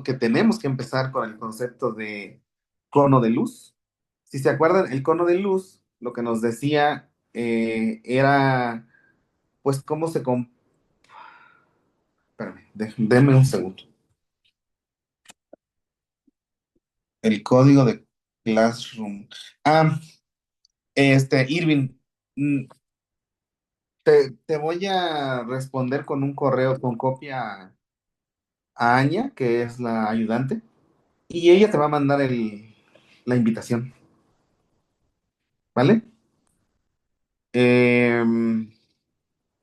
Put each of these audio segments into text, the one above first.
que tenemos que empezar con el concepto de cono de luz. Si se acuerdan, el cono de luz lo que nos decía era, pues, cómo se... Espérame, denme un segundo. El código de Classroom. Ah, Irving, mm, te voy a responder con un correo con copia a Anya, que es la ayudante, y ella te va a mandar la invitación, ¿vale? Em,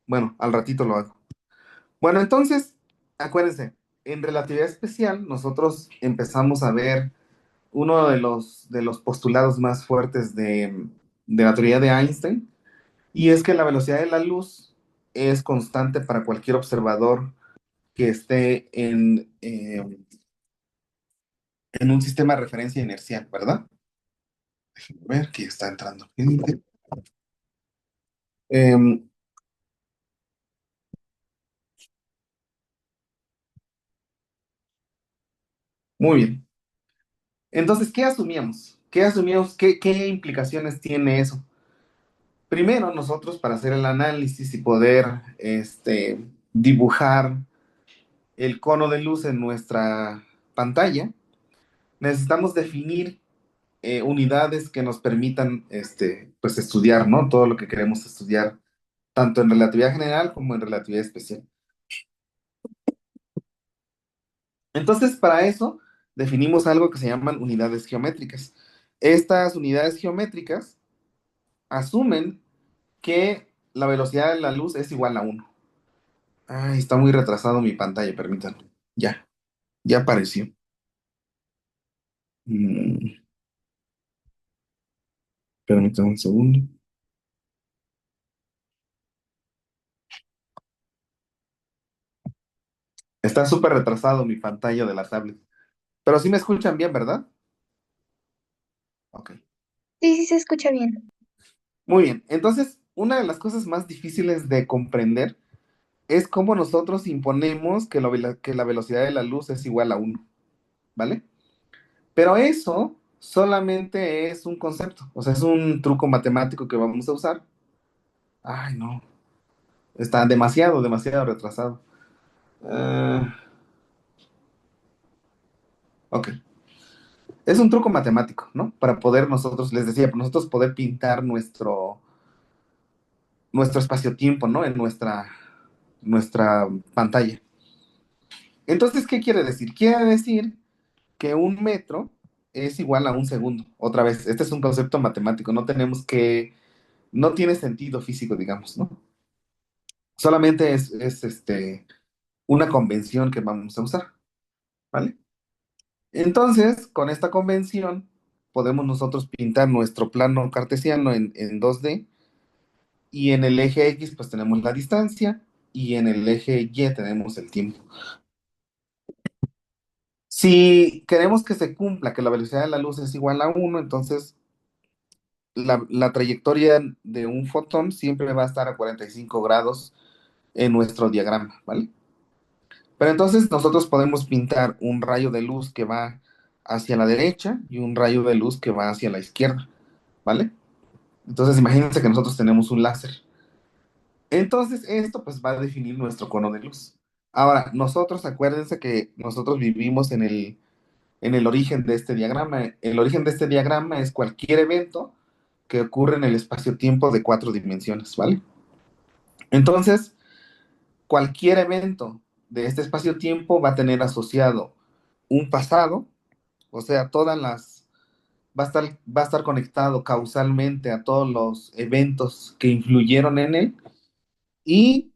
bueno, al ratito lo hago. Bueno, entonces, acuérdense, en relatividad especial nosotros empezamos a ver uno de los postulados más fuertes de la teoría de Einstein, y es que la velocidad de la luz es constante para cualquier observador que esté en un sistema de referencia inercial, ¿verdad? A ver, que está entrando gente. Em, Muy bien. Entonces, ¿qué asumíamos? ¿Qué asumíamos? ¿Qué implicaciones tiene eso? Primero, nosotros para hacer el análisis y poder dibujar el cono de luz en nuestra pantalla, necesitamos definir unidades que nos permitan pues estudiar, ¿no? Todo lo que queremos estudiar, tanto en relatividad general como en relatividad especial. Entonces, para eso, definimos algo que se llaman unidades geométricas. Estas unidades geométricas asumen que la velocidad de la luz es igual a uno. Ay, está muy retrasado mi pantalla, permítanme. Ya apareció. Mm, Permítanme un segundo. Está súper retrasado mi pantalla de la tablet. Pero sí me escuchan bien, ¿verdad? Ok. Sí, sí se escucha bien. Muy bien. Entonces, una de las cosas más difíciles de comprender es cómo nosotros imponemos que la velocidad de la luz es igual a uno, ¿vale? Pero eso solamente es un concepto, o sea, es un truco matemático que vamos a usar. Ay, no, está demasiado retrasado. Ah, ok. Es un truco matemático, ¿no? Para poder nosotros, les decía, para nosotros poder pintar nuestro espacio-tiempo, ¿no? En nuestra pantalla. Entonces, ¿qué quiere decir? Quiere decir que un metro es igual a un segundo. Otra vez, este es un concepto matemático, no tiene sentido físico, digamos, ¿no? Solamente es una convención que vamos a usar, ¿vale? Entonces, con esta convención, podemos nosotros pintar nuestro plano cartesiano en 2D, y en el eje X, pues tenemos la distancia, y en el eje Y tenemos el tiempo. Si queremos que se cumpla que la velocidad de la luz es igual a uno, entonces la trayectoria de un fotón siempre va a estar a 45 grados en nuestro diagrama, ¿vale? Pero entonces nosotros podemos pintar un rayo de luz que va hacia la derecha y un rayo de luz que va hacia la izquierda, ¿vale? Entonces imagínense que nosotros tenemos un láser. Entonces esto pues va a definir nuestro cono de luz. Ahora, nosotros acuérdense que nosotros vivimos en el origen de este diagrama. El origen de este diagrama es cualquier evento que ocurre en el espacio-tiempo de cuatro dimensiones, ¿vale? Entonces, cualquier evento de este espacio-tiempo va a tener asociado un pasado, o sea, va a estar conectado causalmente a todos los eventos que influyeron en él, y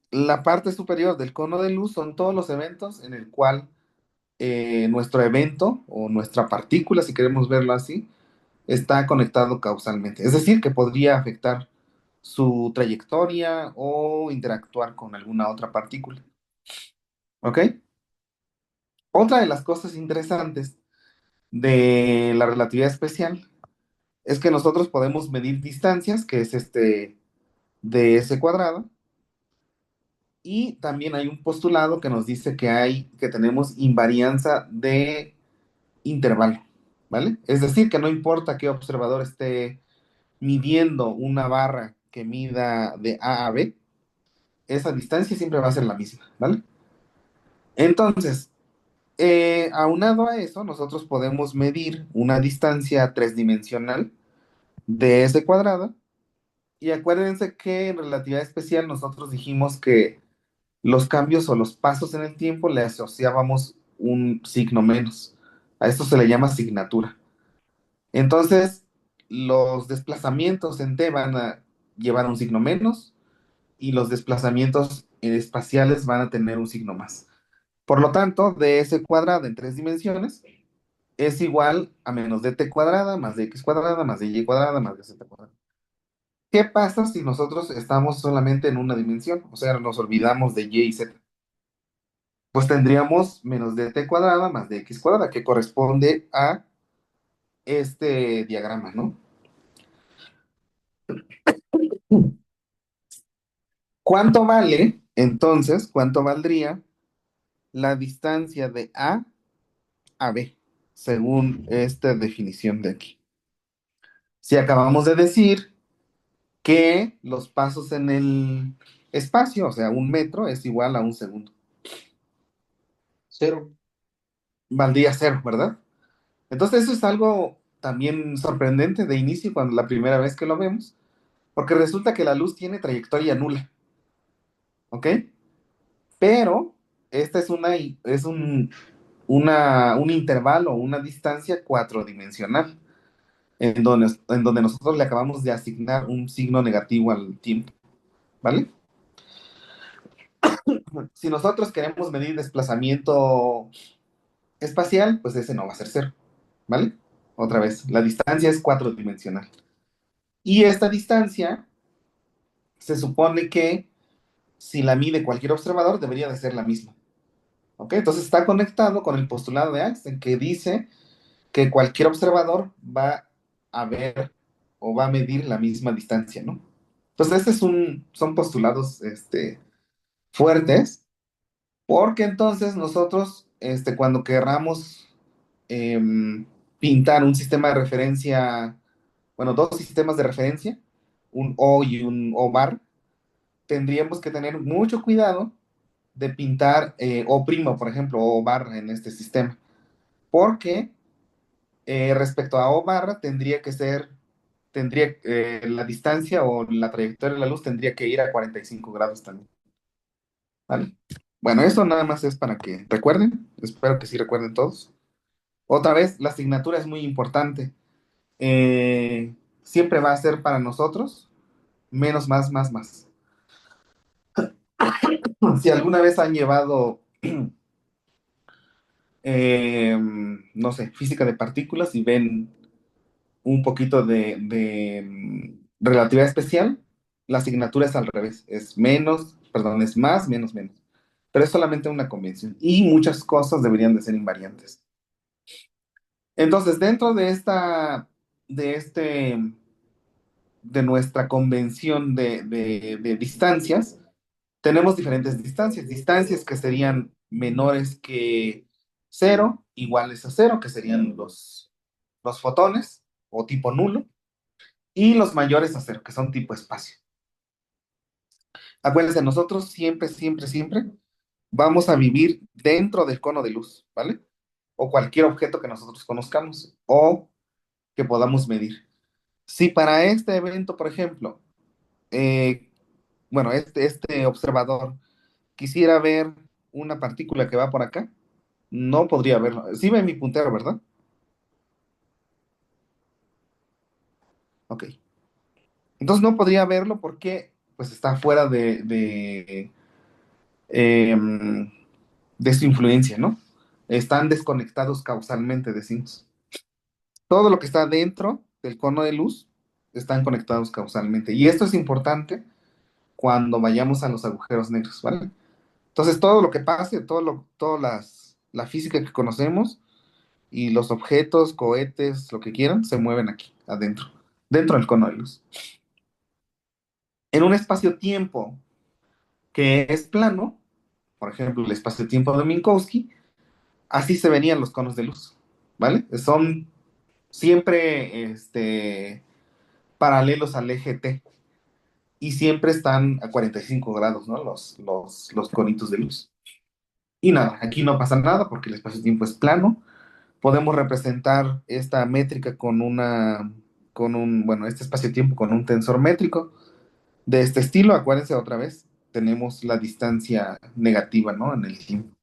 la parte superior del cono de luz son todos los eventos en el cual nuestro evento o nuestra partícula, si queremos verlo así, está conectado causalmente. Es decir, que podría afectar su trayectoria o interactuar con alguna otra partícula. ¿Ok? Otra de las cosas interesantes de la relatividad especial es que nosotros podemos medir distancias, que es de ese cuadrado, Y también hay un postulado que nos dice que tenemos invarianza de intervalo, ¿vale? Es decir, que no importa qué observador esté midiendo una barra que mida de A a B, esa distancia siempre va a ser la misma, ¿vale? Entonces, aunado a eso, nosotros podemos medir una distancia tridimensional de S cuadrada. Y acuérdense que en relatividad especial nosotros dijimos que los cambios o los pasos en el tiempo le asociábamos un signo menos. A esto se le llama asignatura. Entonces, los desplazamientos en T van a llevar un signo menos y los desplazamientos espaciales van a tener un signo más. Por lo tanto, ds cuadrada en tres dimensiones es igual a menos dt cuadrada más dx cuadrada más dy cuadrada más dz cuadrada. ¿Qué pasa si nosotros estamos solamente en una dimensión? O sea, nos olvidamos de y y z. Pues tendríamos menos dt cuadrada más dx cuadrada, que corresponde a este diagrama, ¿no? ¿Cuánto vale, entonces, cuánto valdría la distancia de A B, según esta definición de aquí? Si acabamos de decir que los pasos en el espacio, o sea, un metro es igual a un segundo. Cero. Valdría cero, ¿verdad? Entonces eso es algo también sorprendente de inicio cuando la primera vez que lo vemos, porque resulta que la luz tiene trayectoria nula, ¿ok? Pero esta es un intervalo, una distancia cuatrodimensional, en donde nosotros le acabamos de asignar un signo negativo al tiempo, ¿vale? Si nosotros queremos medir desplazamiento espacial, pues ese no va a ser cero, ¿vale? Otra vez, la distancia es cuatrodimensional. Y esta distancia se supone que si la mide cualquier observador debería de ser la misma, ¿ok? Entonces está conectado con el postulado de Einstein que dice que cualquier observador va a ver o va a medir la misma distancia, ¿no? Entonces, son postulados fuertes, porque entonces nosotros, cuando querramos pintar un sistema de referencia, bueno, dos sistemas de referencia, un O y un O bar, tendríamos que tener mucho cuidado de pintar O primo, por ejemplo, O bar en este sistema, porque respecto a O barra la distancia o la trayectoria de la luz tendría que ir a 45 grados también, ¿vale? Bueno, eso nada más es para que recuerden, espero que sí recuerden todos. Otra vez, la asignatura es muy importante. Siempre va a ser para nosotros menos más, más, más. Si alguna vez han llevado, no sé, física de partículas y ven un poquito de relatividad especial, la asignatura es al revés, es menos, perdón, es más, menos, menos. Pero es solamente una convención y muchas cosas deberían de ser invariantes. Entonces, dentro de este, de nuestra convención de distancias, tenemos diferentes distancias. Distancias que serían menores que cero, iguales a cero, que serían los fotones o tipo nulo, y los mayores a cero, que son tipo espacio. Acuérdense, nosotros siempre, siempre, siempre vamos a vivir dentro del cono de luz, ¿vale? O cualquier objeto que nosotros conozcamos o que podamos medir. Si para este evento, por ejemplo, bueno, este observador quisiera ver una partícula que va por acá, no podría verlo. Sí ve mi puntero, ¿verdad? Ok. Entonces no podría verlo porque pues está fuera em, de su influencia, ¿no? Están desconectados causalmente, decimos. Todo lo que está dentro del cono de luz están conectados causalmente. Y esto es importante cuando vayamos a los agujeros negros, ¿vale? Entonces, todo lo que pase, la física que conocemos y los objetos, cohetes, lo que quieran, se mueven aquí, adentro, dentro del cono de luz. En un espacio-tiempo que es plano, por ejemplo, el espacio-tiempo de Minkowski, así se venían los conos de luz, ¿vale? Son siempre paralelos al eje T y siempre están a 45 grados, ¿no? Los conitos de luz. Y nada, aquí no pasa nada porque el espacio-tiempo es plano. Podemos representar esta métrica bueno, este espacio-tiempo con un tensor métrico de este estilo. Acuérdense otra vez, tenemos la distancia negativa, ¿no? En el tiempo.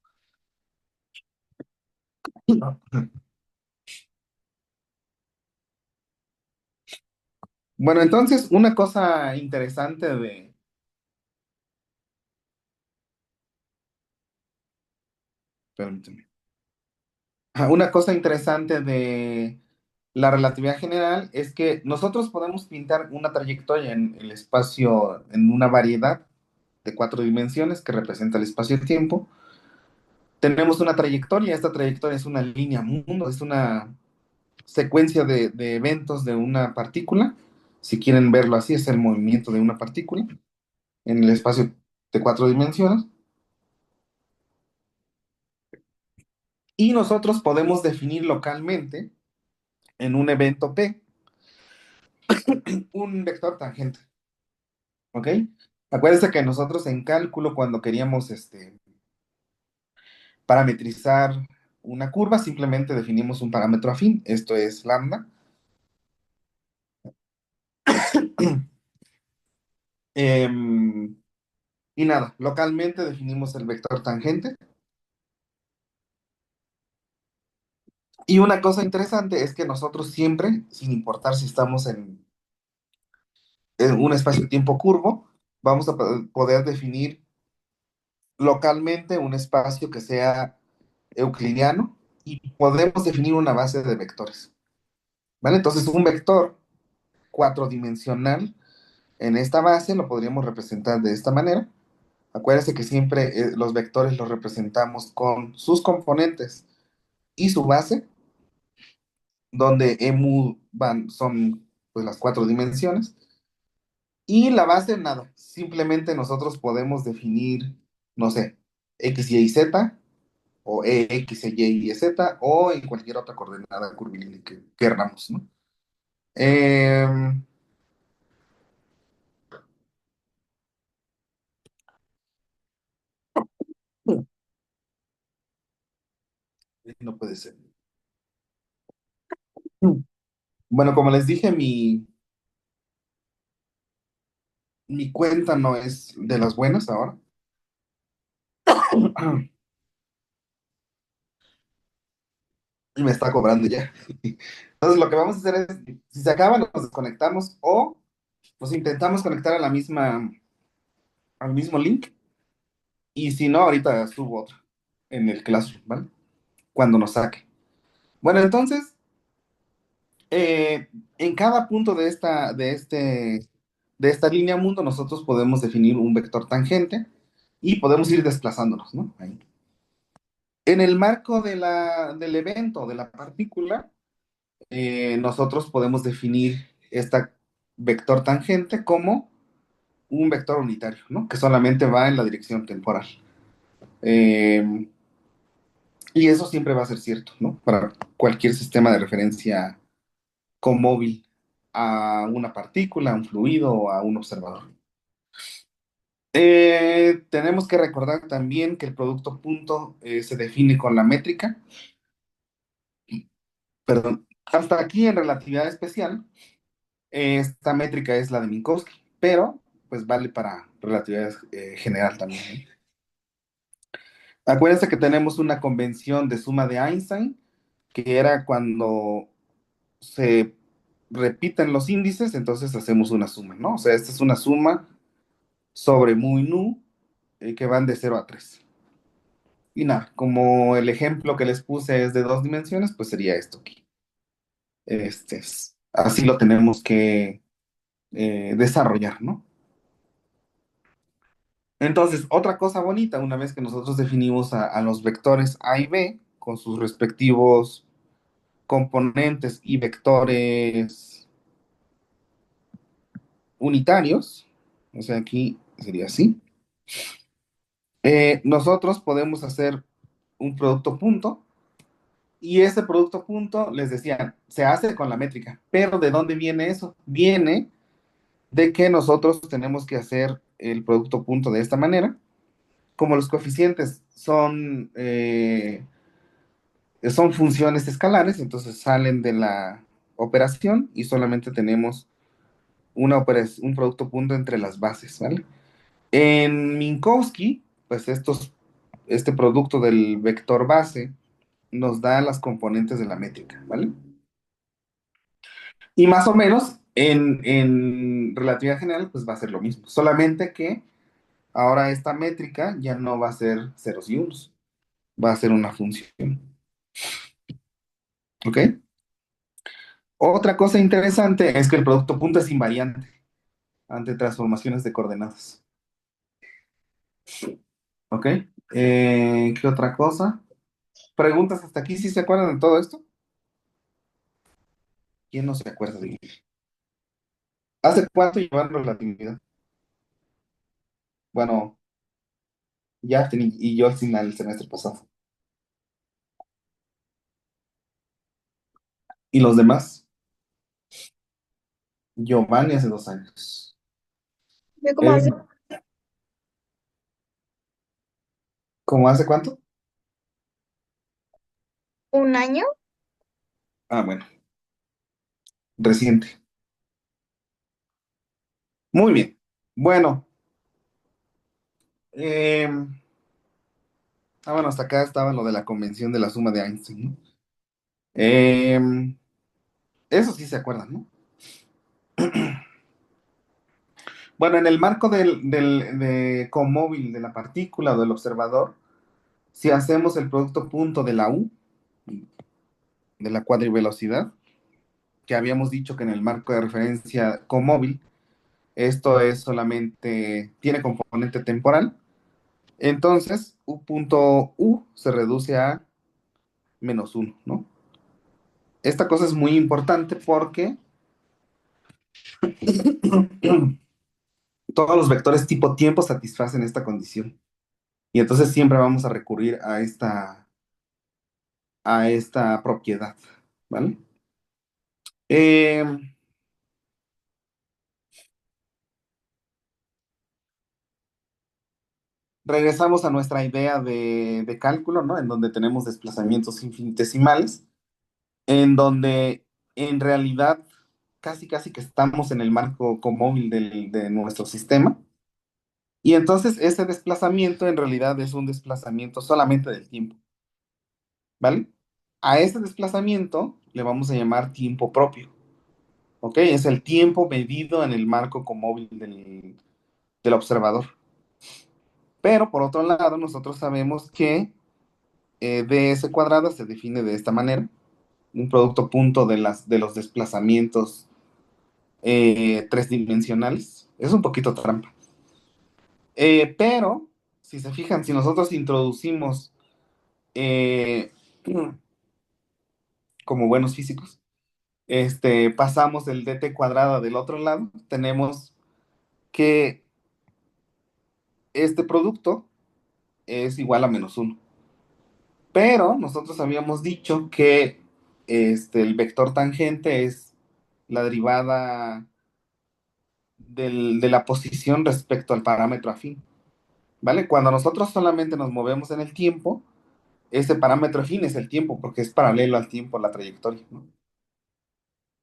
Bueno, entonces, una cosa interesante permíteme. Una cosa interesante de la relatividad general es que nosotros podemos pintar una trayectoria en el espacio, en una variedad de cuatro dimensiones que representa el espacio-tiempo. Tenemos una trayectoria, esta trayectoria es una línea mundo, es una secuencia de eventos de una partícula. Si quieren verlo así, es el movimiento de una partícula en el espacio de cuatro dimensiones. Y nosotros podemos definir localmente en un evento P un vector tangente, ¿ok? Acuérdense que nosotros en cálculo, cuando queríamos parametrizar una curva, simplemente definimos un parámetro afín, esto es lambda. Em, y nada, localmente definimos el vector tangente. Y una cosa interesante es que nosotros siempre, sin importar si estamos en un espacio-tiempo curvo, vamos a poder definir localmente un espacio que sea euclidiano y podemos definir una base de vectores, ¿vale? Entonces, un vector cuatrodimensional en esta base lo podríamos representar de esta manera. Acuérdense que siempre los vectores los representamos con sus componentes y su base, donde son pues las cuatro dimensiones. Y la base, nada, simplemente nosotros podemos definir, no sé, x, y, z, o x, y, z, o en cualquier otra coordenada curvilínea que queramos, ¿no? Em, no puede ser. Bueno, como les dije, mi cuenta no es de las buenas ahora. Y me está cobrando ya. Entonces, lo que vamos a hacer es, si se acaba, nos desconectamos o nos intentamos conectar a al mismo link. Y si no, ahorita subo otra en el Classroom, ¿vale? Cuando nos saque. Bueno, entonces, en cada punto de esta línea mundo, nosotros podemos definir un vector tangente y podemos ir desplazándonos, ¿no? Ahí. En el marco del evento, de la partícula, nosotros podemos definir esta vector tangente como un vector unitario, ¿no? Que solamente va en la dirección temporal. Eh, y eso siempre va a ser cierto, ¿no? Para cualquier sistema de referencia comóvil a una partícula, a un fluido o a un observador. Tenemos que recordar también que el producto punto se define con la métrica. Perdón, hasta aquí en relatividad especial, esta métrica es la de Minkowski, pero pues vale para relatividad general también, ¿eh? Acuérdense que tenemos una convención de suma de Einstein, que era cuando se repiten los índices, entonces hacemos una suma, ¿no? O sea, esta es una suma sobre mu y nu, que van de 0 a 3. Y nada, como el ejemplo que les puse es de dos dimensiones, pues sería esto aquí. Así lo tenemos que desarrollar, ¿no? Entonces, otra cosa bonita, una vez que nosotros definimos a los vectores A y B con sus respectivos componentes y vectores unitarios, o sea, aquí sería así. Nosotros podemos hacer un producto punto y ese producto punto, les decía, se hace con la métrica. Pero ¿de dónde viene eso? Viene de que nosotros tenemos que hacer el producto punto de esta manera. Como los coeficientes son funciones escalares, entonces salen de la operación y solamente tenemos un producto punto entre las bases, ¿vale? En Minkowski, pues este producto del vector base nos da las componentes de la métrica, ¿vale? Y más o menos en relatividad general, pues va a ser lo mismo, solamente que ahora esta métrica ya no va a ser ceros y unos, va a ser una función, ¿ok? Otra cosa interesante es que el producto punto es invariante ante transformaciones de coordenadas, ¿ok? ¿Qué otra cosa? ¿Preguntas hasta aquí? ¿Sí se acuerdan de todo esto? ¿Quién no se acuerda de ello? ¿Hace cuánto llevaron relatividad? Bueno, ya y yo al final del semestre pasado. ¿Y los demás? Giovanni hace 2 años. Yo como hace Edwin, ¿cómo hace cuánto? un año, Ah, bueno, reciente. Muy bien. Bueno, eh, bueno, hasta acá estaba lo de la convención de la suma de Einstein, ¿no? Eh, Eso sí se acuerdan, ¿no? Bueno, en el marco de comóvil de la partícula o del observador, si hacemos el producto punto de la U, de la cuadrivelocidad, que habíamos dicho que en el marco de referencia comóvil, esto es solamente, tiene componente temporal, entonces U punto U se reduce a -1, ¿no? Esta cosa es muy importante porque todos los vectores tipo tiempo satisfacen esta condición. Y entonces siempre vamos a recurrir a esta propiedad, ¿vale? Eh, Regresamos a nuestra idea de cálculo, ¿no? En donde tenemos desplazamientos infinitesimales, en donde en realidad casi casi que estamos en el marco comóvil de nuestro sistema. Y entonces ese desplazamiento en realidad es un desplazamiento solamente del tiempo, ¿vale? A ese desplazamiento le vamos a llamar tiempo propio, ¿ok? Es el tiempo medido en el marco comóvil del observador. Pero por otro lado, nosotros sabemos que ds cuadrada se define de esta manera, un producto punto de los desplazamientos tres dimensionales. Es un poquito trampa. Pero, si se fijan, si nosotros introducimos, eh, como buenos físicos, pasamos el dt cuadrada del otro lado, tenemos que este producto es igual a -1. Pero nosotros habíamos dicho que el vector tangente es la derivada de la posición respecto al parámetro afín, ¿vale? Cuando nosotros solamente nos movemos en el tiempo, ese parámetro afín es el tiempo, porque es paralelo al tiempo, la trayectoria, ¿no?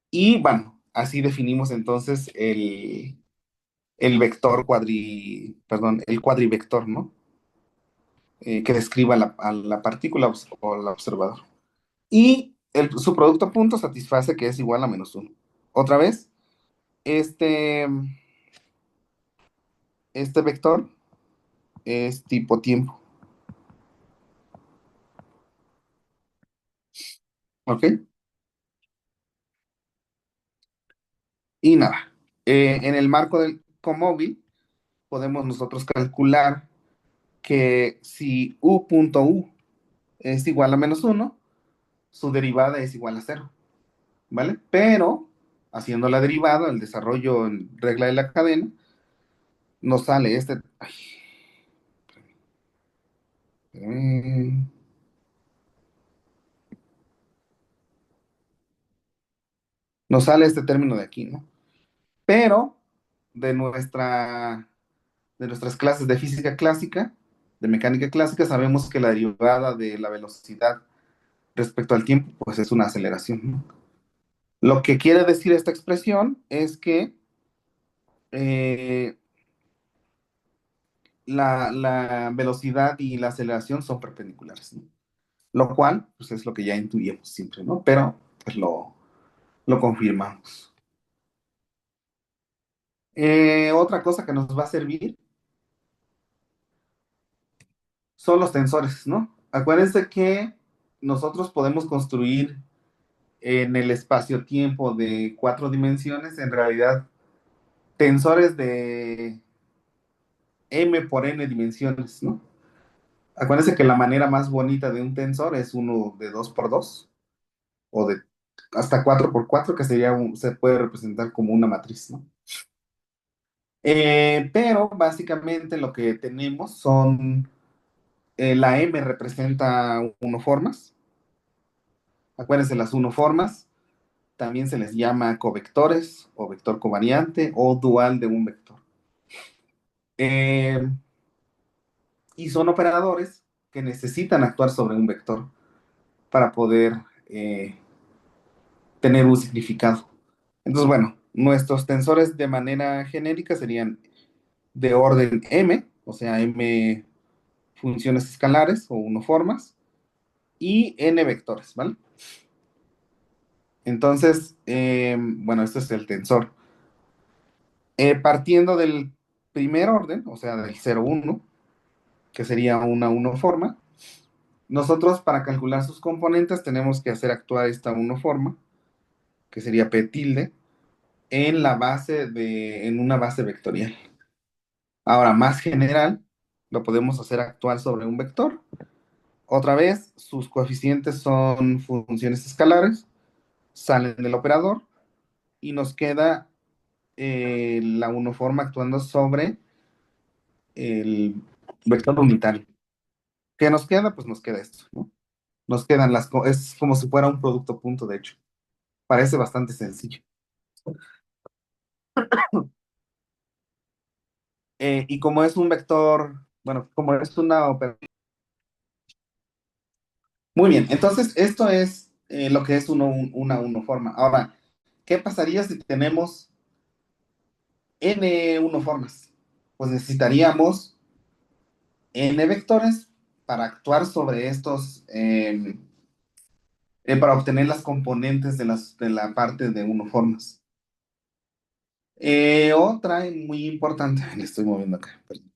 Y bueno, así definimos entonces el vector perdón, el cuadrivector, ¿no? Que describa a la partícula o al observador. Y su producto punto satisface que es igual a -1. Otra vez, este, este vector es tipo tiempo, ¿ok? Y nada, en el marco del comóvil podemos nosotros calcular que si u punto u es igual a -1, su derivada es igual a 0, ¿vale? Pero haciendo la derivada, el desarrollo en regla de la cadena, nos sale ay, Eh, Nos sale este término de aquí, ¿no? Pero de nuestra, de nuestras clases de física clásica, de mecánica clásica, sabemos que la derivada de la velocidad respecto al tiempo, pues es una aceleración, ¿no? Lo que quiere decir esta expresión es que eh, la velocidad y la aceleración son perpendiculares, ¿no? Lo cual, pues es lo que ya intuíamos siempre, ¿no? Pero, pues lo confirmamos. Otra cosa que nos va a servir son los tensores, ¿no? Acuérdense que nosotros podemos construir en el espacio-tiempo de cuatro dimensiones, en realidad, tensores de m por n dimensiones, ¿no? Acuérdense que la manera más bonita de un tensor es uno de 2 por 2 o de hasta 4 por 4 que sería se puede representar como una matriz, ¿no? Pero básicamente lo que tenemos son, la M representa unoformas. Acuérdense, las unoformas también se les llama covectores o vector covariante o dual de un vector. Eh, y son operadores que necesitan actuar sobre un vector para poder eh, tener un significado. Entonces, bueno, nuestros tensores de manera genérica serían de orden M, o sea, M funciones escalares o unoformas, y N vectores, ¿vale? Entonces, bueno, este es el tensor. Partiendo del primer orden, o sea, del 0, 1, que sería una unoforma, nosotros para calcular sus componentes tenemos que hacer actuar esta unoforma, que sería P tilde, en una base vectorial. Ahora, más general, lo podemos hacer actuar sobre un vector. Otra vez, sus coeficientes son funciones escalares, salen del operador y nos queda la unoforma actuando sobre el vector unitario. ¿Qué nos queda? Pues nos queda esto, ¿no? Nos quedan es como si fuera un producto punto, de hecho. Parece bastante sencillo. Y como es un vector, bueno, como es una operación. Muy bien, entonces esto es lo que es una unoforma. Ahora, ¿qué pasaría si tenemos n unoformas? Pues necesitaríamos n vectores para actuar sobre estos, para obtener las componentes de la parte de unoformas. Otra muy importante, le estoy moviendo acá, perdón.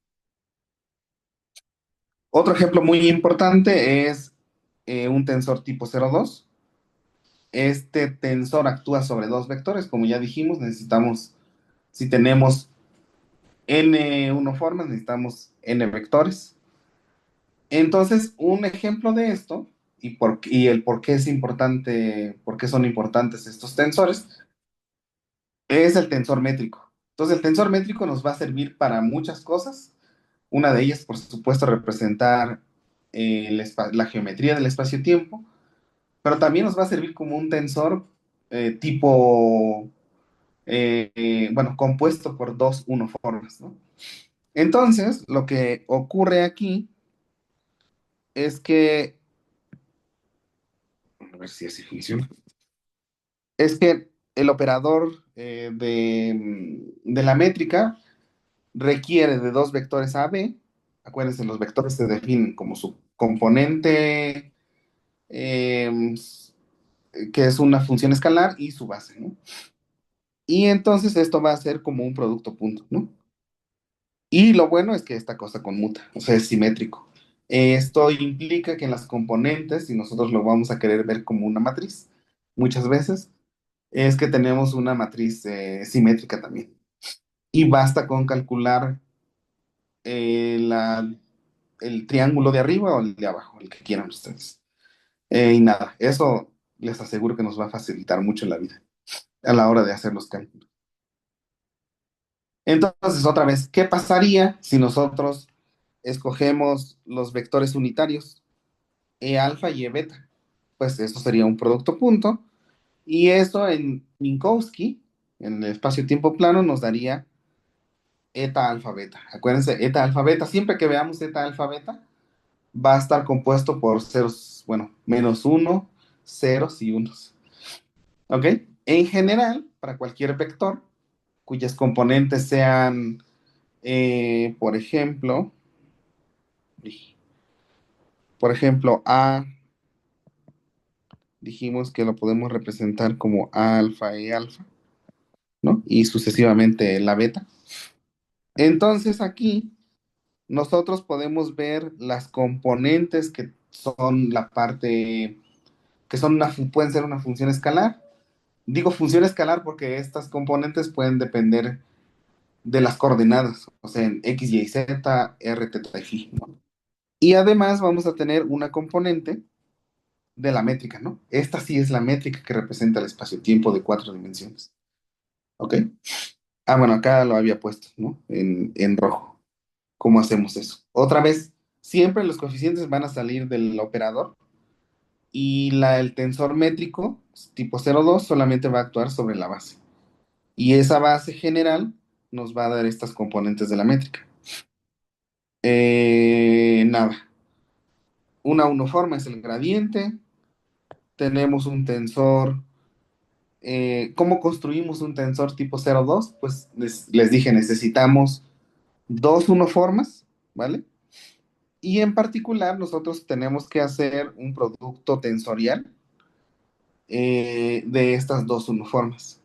Otro ejemplo muy importante es un tensor tipo 0,2. Este tensor actúa sobre dos vectores, como ya dijimos, necesitamos, si tenemos n unoformas, necesitamos n vectores. Entonces, un ejemplo de esto y el por qué es importante, por qué son importantes estos tensores, es el tensor métrico. Entonces, el tensor métrico nos va a servir para muchas cosas. Una de ellas, por supuesto, representar la geometría del espacio-tiempo, pero también nos va a servir como un tensor tipo, bueno, compuesto por dos unoformas, ¿no? Entonces, lo que ocurre aquí es que, a ver si así funciona, es que el operador de la métrica requiere de dos vectores A, B. Acuérdense, los vectores se definen como su componente, eh, que es una función escalar, y su base, ¿no? Y entonces esto va a ser como un producto punto, ¿no? Y lo bueno es que esta cosa conmuta, o sea, es simétrico. Esto implica que en las componentes, y nosotros lo vamos a querer ver como una matriz, muchas veces, es que tenemos una matriz simétrica también. Y basta con calcular el triángulo de arriba o el de abajo, el que quieran ustedes. Y nada, eso les aseguro que nos va a facilitar mucho la vida a la hora de hacer los cálculos. Entonces, otra vez, ¿qué pasaría si nosotros escogemos los vectores unitarios, E alfa y E beta. Pues eso sería un producto punto. Y eso en Minkowski, en el espacio-tiempo plano, nos daría eta alfa beta. Acuérdense, eta alfa beta, siempre que veamos eta alfa beta, va a estar compuesto por ceros, bueno, menos uno, ceros y unos. ¿Ok? En general, para cualquier vector, cuyas componentes sean, por ejemplo, A, dijimos que lo podemos representar como A alfa e alfa, ¿no? Y sucesivamente la beta. Entonces aquí nosotros podemos ver las componentes que son la parte, que son pueden ser una función escalar. Digo función escalar porque estas componentes pueden depender de las coordenadas, o sea, en X, Y, Z, R, teta y phi, ¿no? Y además vamos a tener una componente de la métrica, ¿no? Esta sí es la métrica que representa el espacio-tiempo de 4 dimensiones, ¿ok? Ah, bueno, acá lo había puesto, ¿no? En rojo. ¿Cómo hacemos eso? Otra vez, siempre los coeficientes van a salir del operador y el tensor métrico tipo 0,2 solamente va a actuar sobre la base. Y esa base general nos va a dar estas componentes de la métrica. Nada, una uniforme es el gradiente, tenemos un tensor. ¿Cómo construimos un tensor tipo 0,2? Pues les dije, necesitamos dos uniformes, ¿vale? Y en particular nosotros tenemos que hacer un producto tensorial de estas dos uniformes.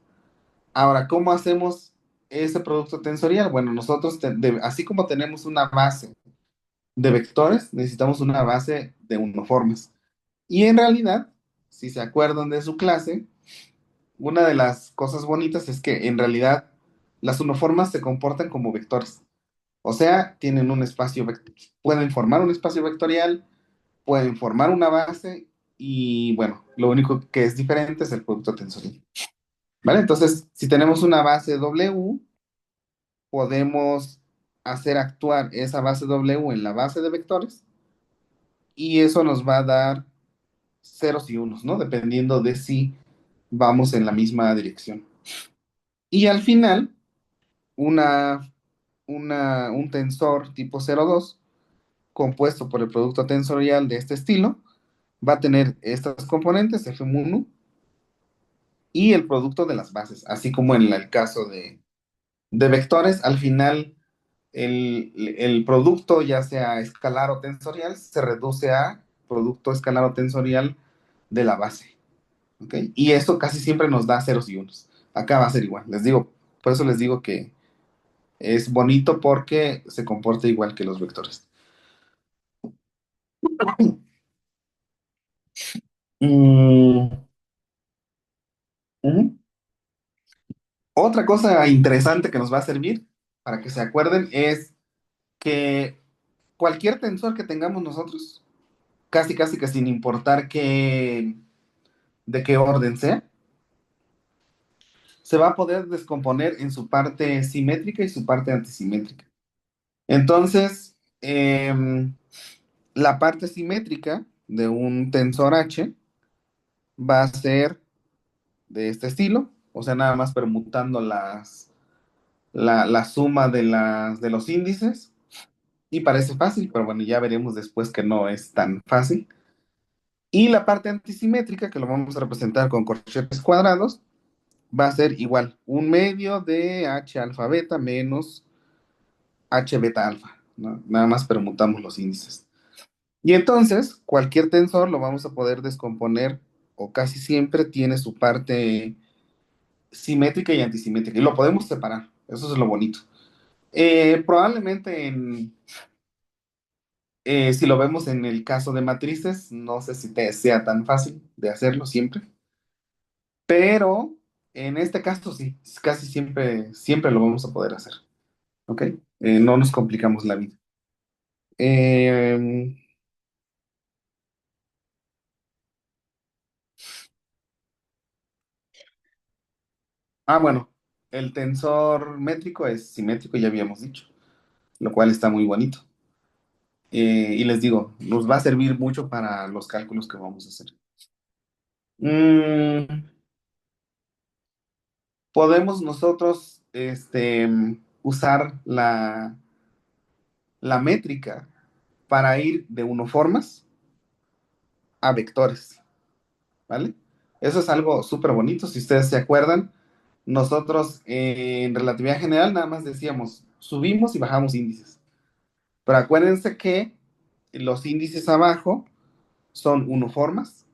Ahora, ¿cómo hacemos ese producto tensorial? Bueno, nosotros, así como tenemos una base de vectores, necesitamos una base de uniformes. Y en realidad, si se acuerdan de su clase, una de las cosas bonitas es que en realidad las uniformes se comportan como vectores. O sea, tienen un espacio, pueden formar un espacio vectorial, pueden formar una base y bueno, lo único que es diferente es el producto tensorial. ¿Vale? Entonces, si tenemos una base W, podemos hacer actuar esa base W en la base de vectores y eso nos va a dar ceros y unos, ¿no? Dependiendo de si vamos en la misma dirección. Y al final, una, un tensor tipo 0,2 compuesto por el producto tensorial de este estilo va a tener estas componentes, F1 y el producto de las bases, así como en el caso de vectores, al final el producto, ya sea escalar o tensorial, se reduce a producto escalar o tensorial de la base. ¿Ok? Y eso casi siempre nos da ceros y unos. Acá va a ser igual. Les digo, por eso les digo que es bonito porque se comporta igual que los vectores. Mm, ujú. Otra cosa interesante que nos va a servir para que se acuerden es que cualquier tensor que tengamos nosotros, casi casi que sin importar de qué orden sea, se va a poder descomponer en su parte simétrica y su parte antisimétrica. Entonces, la parte simétrica de un tensor H va a ser de este estilo, o sea, nada más permutando la suma de los índices. Y parece fácil, pero bueno, ya veremos después que no es tan fácil. Y la parte antisimétrica, que lo vamos a representar con corchetes cuadrados, va a ser igual, un medio de H alfa beta menos H beta alfa, ¿no? Nada más permutamos los índices. Y entonces, cualquier tensor lo vamos a poder descomponer, o casi siempre tiene su parte simétrica y antisimétrica, y lo podemos separar, eso es lo bonito. Probablemente si lo vemos en el caso de matrices, no sé si sea tan fácil de hacerlo siempre, pero en este caso sí, casi siempre, siempre lo vamos a poder hacer, ¿ok? No nos complicamos la vida. Eh, bueno, el tensor métrico es simétrico, ya habíamos dicho, lo cual está muy bonito. Y les digo, nos va a servir mucho para los cálculos que vamos a hacer. Mm, podemos nosotros usar la métrica para ir de unoformas a vectores, ¿vale? Eso es algo súper bonito. Si ustedes se acuerdan, nosotros en relatividad general nada más decíamos, subimos y bajamos índices. Pero acuérdense que los índices abajo son unoformas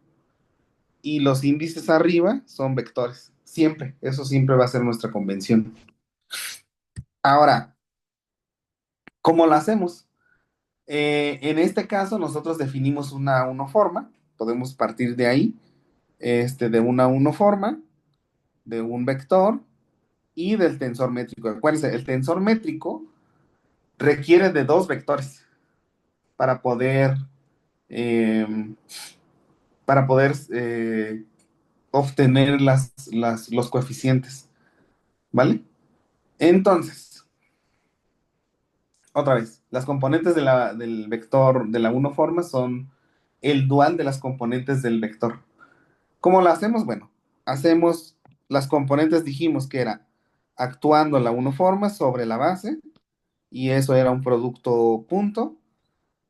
y los índices arriba son vectores. Siempre, eso siempre va a ser nuestra convención. Ahora, ¿cómo lo hacemos? En este caso, nosotros definimos una unoforma, podemos partir de ahí, de una unoforma, de un vector y del tensor métrico. Acuérdense, el tensor métrico requiere de dos vectores para poder, eh, para poder obtener los coeficientes, ¿vale? Entonces, otra vez, las componentes del vector de la unoforma son el dual de las componentes del vector. ¿Cómo lo hacemos? Bueno, hacemos las componentes, dijimos que era actuando la unoforma sobre la base, y eso era un producto punto,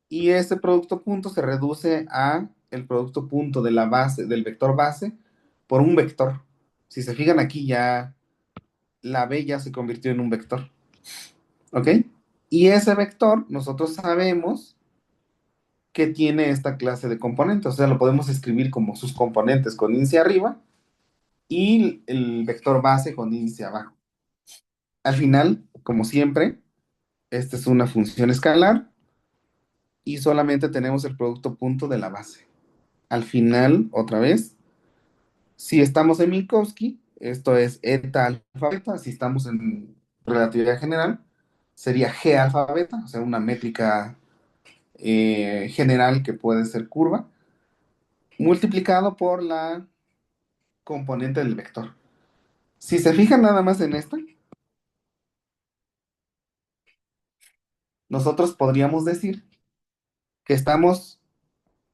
y ese producto punto se reduce a el producto punto de la base, del vector base, por un vector. Si se fijan aquí ya, la B ya se convirtió en un vector, ¿ok? Y ese vector, nosotros sabemos que tiene esta clase de componentes, o sea, lo podemos escribir como sus componentes con índice arriba y el vector base con índice abajo. Al final, como siempre, esta es una función escalar y solamente tenemos el producto punto de la base. Al final, otra vez, si estamos en Minkowski, esto es eta alfa beta. Si estamos en relatividad general, sería G alfa beta, o sea, una métrica general que puede ser curva, multiplicado por la componente del vector. Si se fijan nada más en esta, nosotros podríamos decir que estamos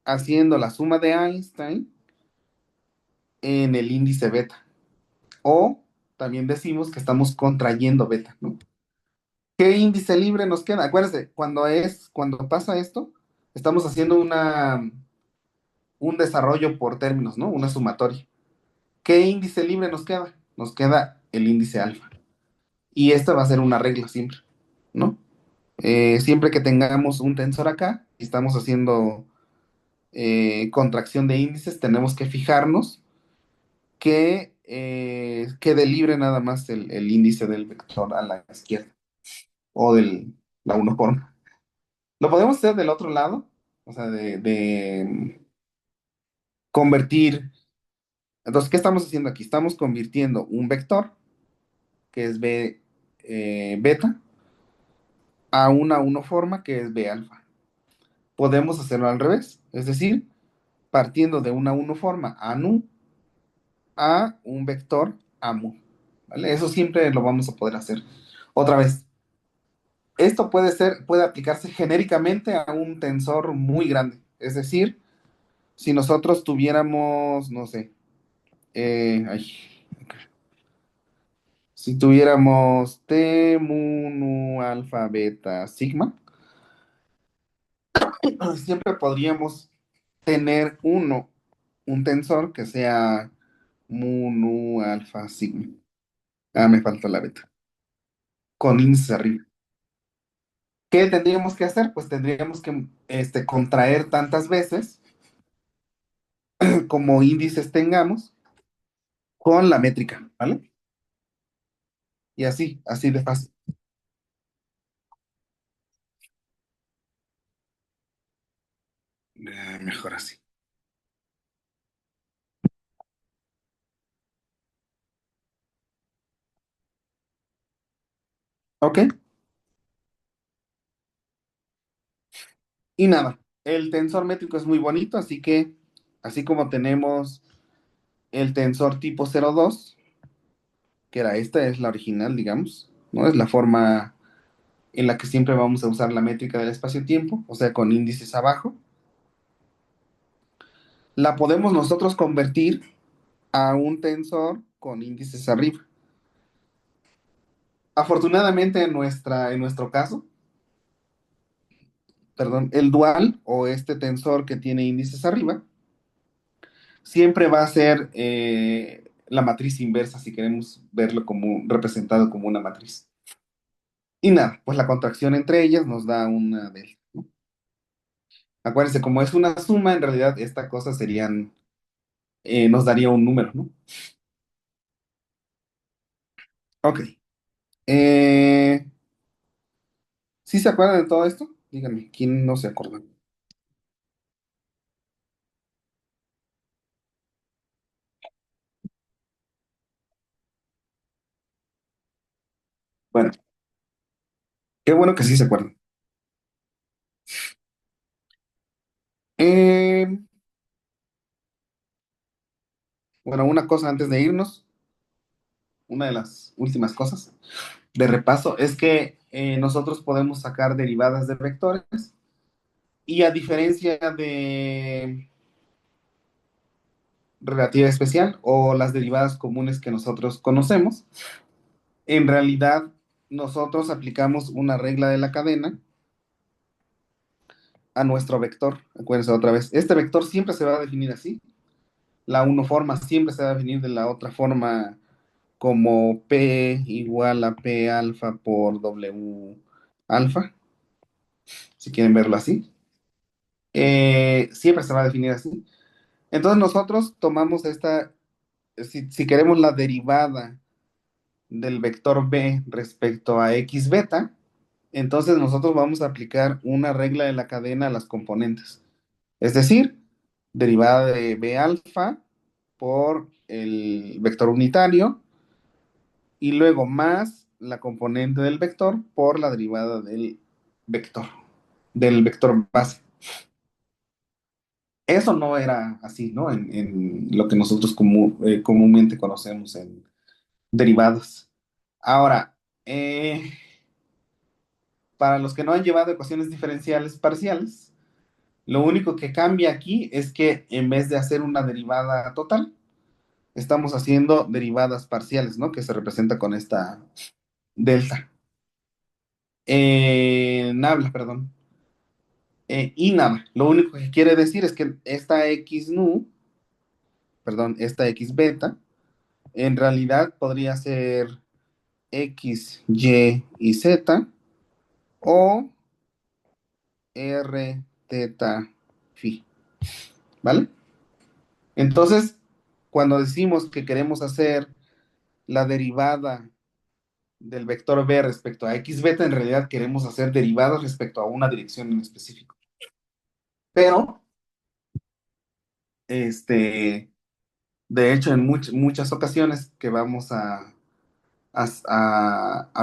haciendo la suma de Einstein en el índice beta. O también decimos que estamos contrayendo beta, ¿no? ¿Qué índice libre nos queda? Acuérdense, cuando pasa esto, estamos haciendo un desarrollo por términos, ¿no? Una sumatoria. ¿Qué índice libre nos queda? Nos queda el índice alfa. Y esta va a ser una regla siempre, ¿no? Siempre que tengamos un tensor acá y estamos haciendo contracción de índices, tenemos que fijarnos que quede libre nada más el índice del vector a la izquierda o de la 1 por. Lo podemos hacer del otro lado, o sea, de convertir. Entonces, ¿qué estamos haciendo aquí? Estamos convirtiendo un vector, que es B beta, a una unoforma, que es B alfa. Podemos hacerlo al revés, es decir, partiendo de una unoforma a nu a un vector a mu. ¿Vale? Eso siempre lo vamos a poder hacer. Otra vez, esto puede aplicarse genéricamente a un tensor muy grande. Es decir, si nosotros tuviéramos, no sé, ay, si tuviéramos T, mu, nu, alfa, beta, sigma, siempre podríamos tener un tensor que sea mu, nu, alfa, sigma. Ah, me falta la beta. Con índices arriba. ¿Qué tendríamos que hacer? Pues tendríamos que contraer tantas veces como índices tengamos con la métrica, ¿vale? Y así de fácil. Mejor así. ¿Ok? Y nada, el tensor métrico es muy bonito, así que así como tenemos el tensor tipo 02, que era esta, es la original, digamos, ¿no? Es la forma en la que siempre vamos a usar la métrica del espacio-tiempo, o sea, con índices abajo, la podemos nosotros convertir a un tensor con índices arriba. Afortunadamente en nuestro caso, perdón, el dual o este tensor que tiene índices arriba, siempre va a ser la matriz inversa si queremos verlo como representado como una matriz. Y nada, pues la contracción entre ellas nos da una delta, ¿no? Acuérdense, como es una suma, en realidad esta cosa serían, nos daría un número, ¿no? Ok. Eh, ¿Sí se acuerdan de todo esto? Díganme, ¿quién no se acuerda? Bueno, qué bueno que sí se acuerdan. Eh, bueno, una cosa antes de irnos, una de las últimas cosas de repaso es que nosotros podemos sacar derivadas de vectores y a diferencia de relatividad especial o las derivadas comunes que nosotros conocemos, en realidad nosotros aplicamos una regla de la cadena a nuestro vector. Acuérdense otra vez, este vector siempre se va a definir así. La uno forma siempre se va a definir de la otra forma como P igual a P alfa por W alfa, si quieren verlo así. Siempre se va a definir así. Entonces nosotros tomamos esta, si queremos la derivada del vector B respecto a x beta, entonces nosotros vamos a aplicar una regla de la cadena a las componentes. Es decir, derivada de B alfa por el vector unitario y luego más la componente del vector por la derivada vector, del vector base. Eso no era así, ¿no? En lo que nosotros comúnmente conocemos en derivadas. Ahora, para los que no han llevado ecuaciones diferenciales parciales, lo único que cambia aquí es que en vez de hacer una derivada total, estamos haciendo derivadas parciales, ¿no? Que se representa con esta delta. Nabla, perdón. Y nada, lo único que quiere decir es que esta x nu, perdón, esta x beta, en realidad podría ser x, y z o r, teta, phi, ¿vale? Entonces, cuando decimos que queremos hacer la derivada del vector b respecto a x beta, en realidad queremos hacer derivadas respecto a una dirección en específico. Pero, este, de hecho, en muchas ocasiones que vamos a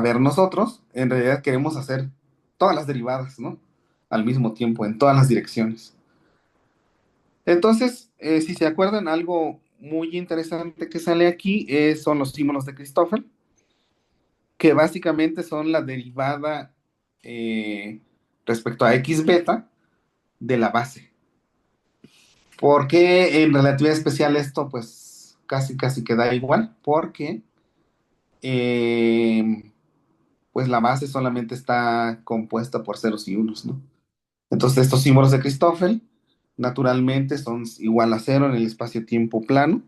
ver nosotros, en realidad queremos hacer todas las derivadas, ¿no? Al mismo tiempo, en todas las direcciones. Entonces, si se acuerdan, algo muy interesante que sale aquí son los símbolos de Christoffel, que básicamente son la derivada eh, respecto a x beta de la base. Porque en relatividad especial esto pues casi queda igual, porque eh, pues la base solamente está compuesta por ceros y unos, ¿no? Entonces estos símbolos de Christoffel naturalmente son igual a cero en el espacio-tiempo plano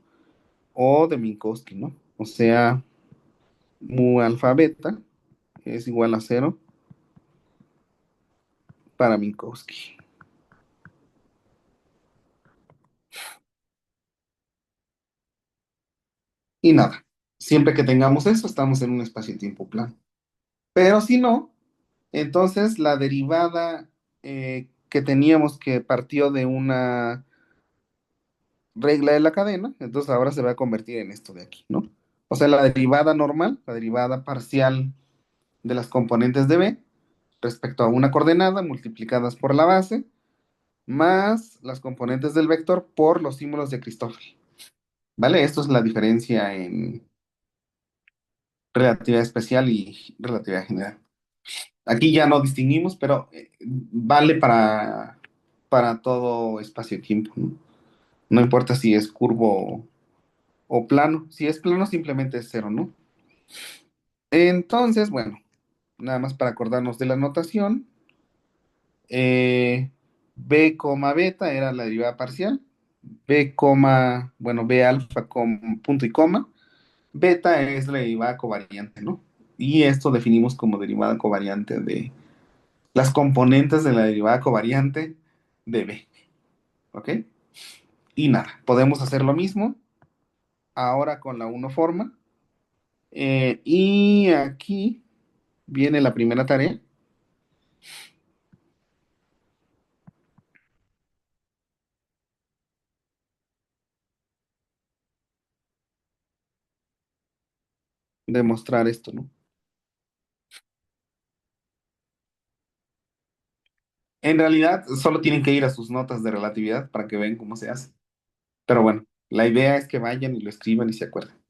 o de Minkowski, ¿no? O sea, mu alfa beta es igual a cero para Minkowski. Y nada, siempre que tengamos eso, estamos en un espacio-tiempo plano. Pero si no, entonces la derivada que teníamos que partió de una regla de la cadena, entonces ahora se va a convertir en esto de aquí, ¿no? O sea, la derivada normal, la derivada parcial de las componentes de B respecto a una coordenada multiplicadas por la base, más las componentes del vector por los símbolos de Christoffel. ¿Vale? Esto es la diferencia en relatividad especial y relatividad general. Aquí ya no distinguimos, pero vale para todo espacio-tiempo, ¿no? No importa si es curvo o plano. Si es plano, simplemente es cero, ¿no? Entonces, bueno, nada más para acordarnos de la notación, B, beta era la derivada parcial, B alfa con punto y coma, beta es la derivada covariante, ¿no? Y esto definimos como derivada covariante de las componentes de la derivada covariante de B, ¿ok? Y nada, podemos hacer lo mismo ahora con la uno forma. Y aquí viene la primera tarea, demostrar esto, ¿no? En realidad, solo tienen que ir a sus notas de relatividad para que vean cómo se hace. Pero bueno, la idea es que vayan y lo escriban y se acuerden.